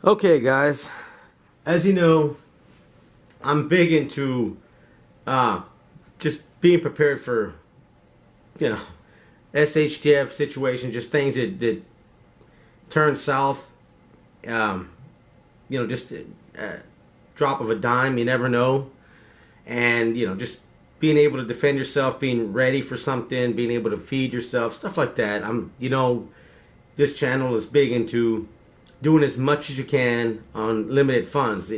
Okay, guys, as you know, I'm big into just being prepared for, SHTF situations, just things that turn south. Just a drop of a dime, you never know. And, just being able to defend yourself, being ready for something, being able to feed yourself, stuff like that. This channel is big into doing as much as you can on limited funds.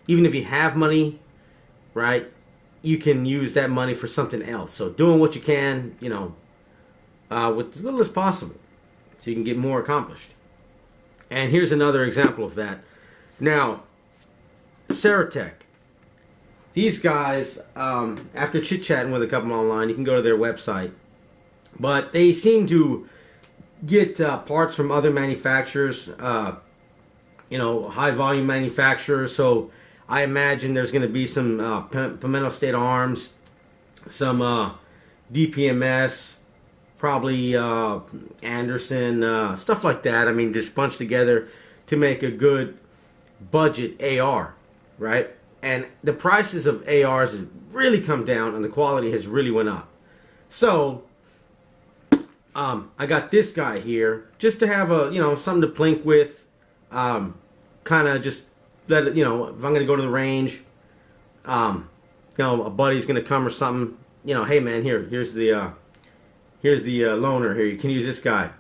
Even if you have money, right, you can use that money for something else. So doing what you can, with as little as possible, so you can get more accomplished. And here's another example of that. Now, Ceratac. These guys, after chit-chatting with a couple online, you can go to their website. But they seem to get parts from other manufacturers, high volume manufacturers. So I imagine there's going to be some Pimento State Arms, some DPMS, probably Anderson, stuff like that. I mean, just bunched together to make a good budget AR, right? And the prices of ARs have really come down, and the quality has really went up. So I got this guy here just to have something to plink with, kind of just let it, if I'm gonna go to the range, a buddy's gonna come or something, hey man, here's the loaner here, you can use this guy,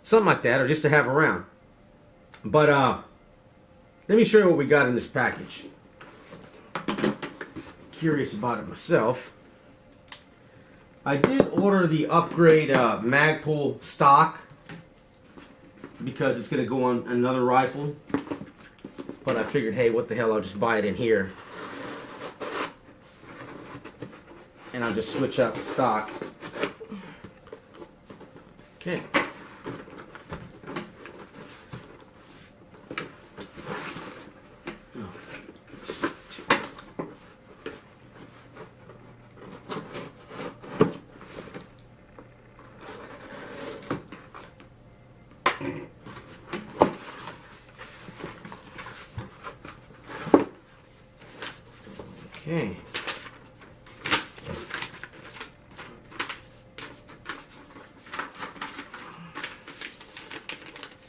something like that, or just to have around. But let me show you what we got in this package. Curious about it myself. I did order the upgrade Magpul stock because it's going to go on another rifle, but I figured, hey, what the hell, I'll just buy it in here and I'll just switch out the stock. Okay. Okay.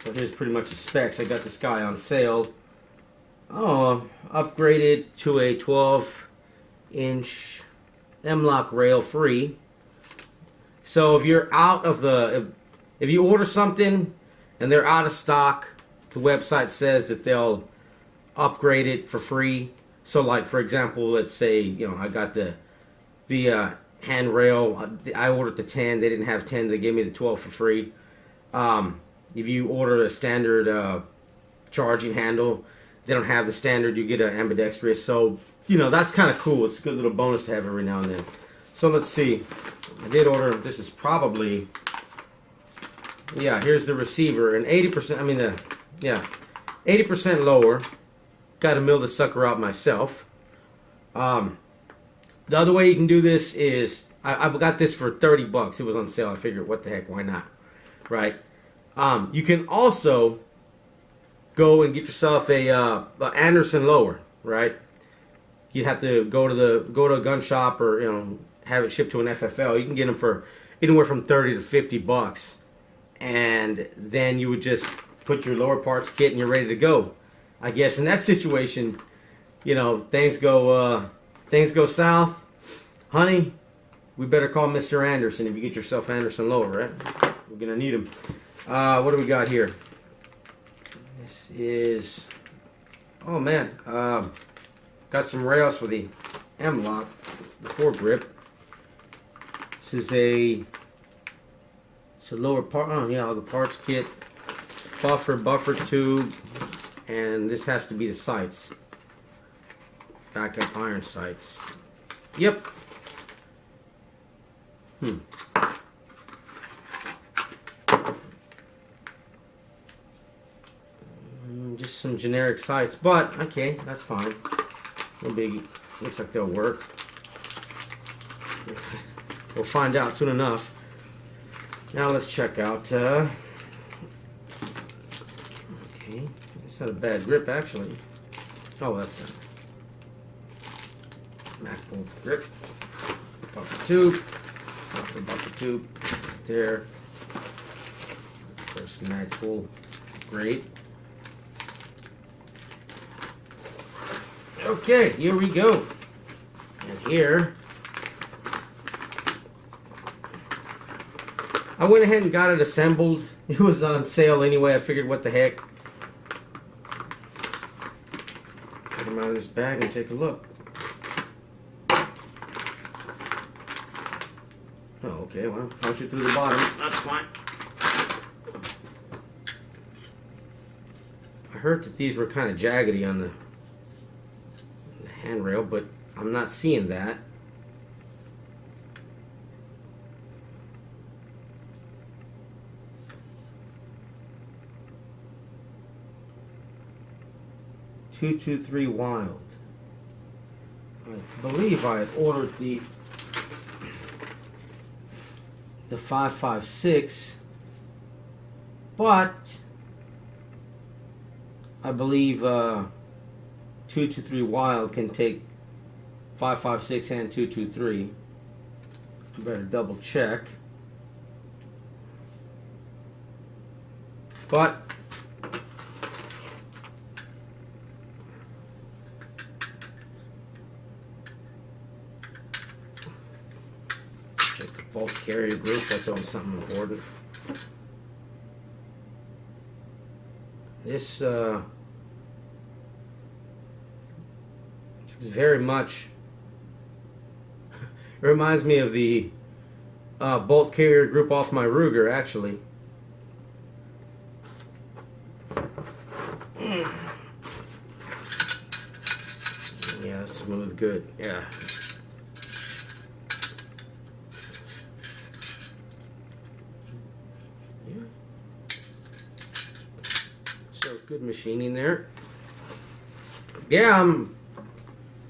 So here's pretty much the specs. I got this guy on sale. Upgraded to a 12-inch M-LOK rail free. So if you're out of if you order something and they're out of stock, the website says that they'll upgrade it for free. So, like, for example, let's say, I got the handrail. I ordered the 10. They didn't have 10. They gave me the 12 for free. If you order a standard charging handle, they don't have the standard. You get an ambidextrous. So, that's kind of cool. It's a good little bonus to have every now and then. So, let's see. I did order, this is probably, here's the receiver. And 80%, 80% lower. Got to mill the sucker out myself. The other way you can do this is, I got this for 30 bucks. It was on sale. I figured, what the heck, why not? Right? You can also go and get yourself a Anderson lower, right? You'd have to go to a gun shop or have it shipped to an FFL. You can get them for anywhere from 30 to 50 bucks, and then you would just put your lower parts kit and you're ready to go. I guess in that situation, things go south. Honey, we better call Mr. Anderson if you get yourself Anderson lower, right? We're gonna need him. What do we got here? This is, oh man, got some rails for the M-LOK, the foregrip. This is it's a lower part. Oh yeah, the parts kit, buffer tube. And this has to be the sights. Backup iron sights. Yep. Just some generic sights, but okay, that's fine. No biggie. Looks like they'll work. We'll find out soon enough. Now let's check out. Okay, It's not a bad grip, actually. Oh, that's a MacBook grip. Buffer tube. Buffer tube. There. First mag full. Great. Okay, here we go. And here, I went ahead and got it assembled. It was on sale anyway. I figured, what the heck. Let's get them out of this bag and take a look. Oh, okay, well, punch it through the bottom. That's fine. I heard that these were kind of jaggedy on the handrail, but I'm not seeing that. .223 Wild. I believe I had ordered the 5.56, but I believe 223 Wild can take 5.56 and 223. I better double check. But check the bulk carrier group. That's always something important. This is very much, it reminds me of the bolt carrier group off my Ruger, actually. Yeah, smooth, good. Yeah. So good machining there. Yeah, I'm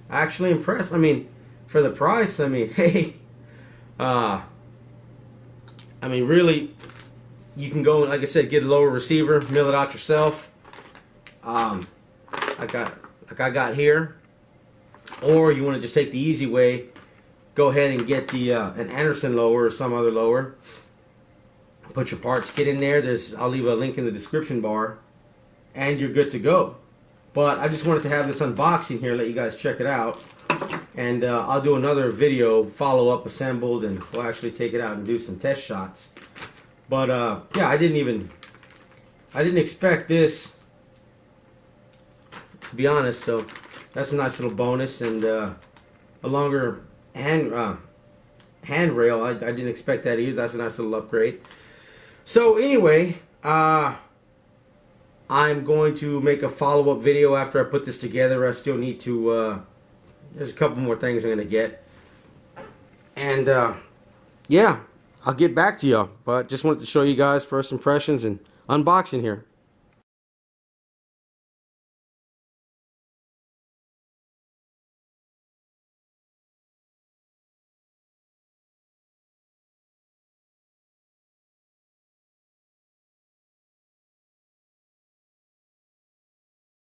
actually impressed. I mean, for the price, I mean, hey, I mean, really, you can go and, like I said, get a lower receiver, mill it out yourself. Like I got here, or you want to just take the easy way, go ahead and get the an Anderson lower or some other lower. Put your parts kit in there. I'll leave a link in the description bar, and you're good to go. But I just wanted to have this unboxing here, let you guys check it out. And I'll do another video, follow-up assembled, and we'll actually take it out and do some test shots. But yeah, I didn't expect this, to be honest. So that's a nice little bonus, and a longer handrail. I didn't expect that either. That's a nice little upgrade. So anyway, I'm going to make a follow-up video after I put this together. I still need to, there's a couple more things I'm going to get. And, yeah, I'll get back to you. But just wanted to show you guys first impressions and unboxing here.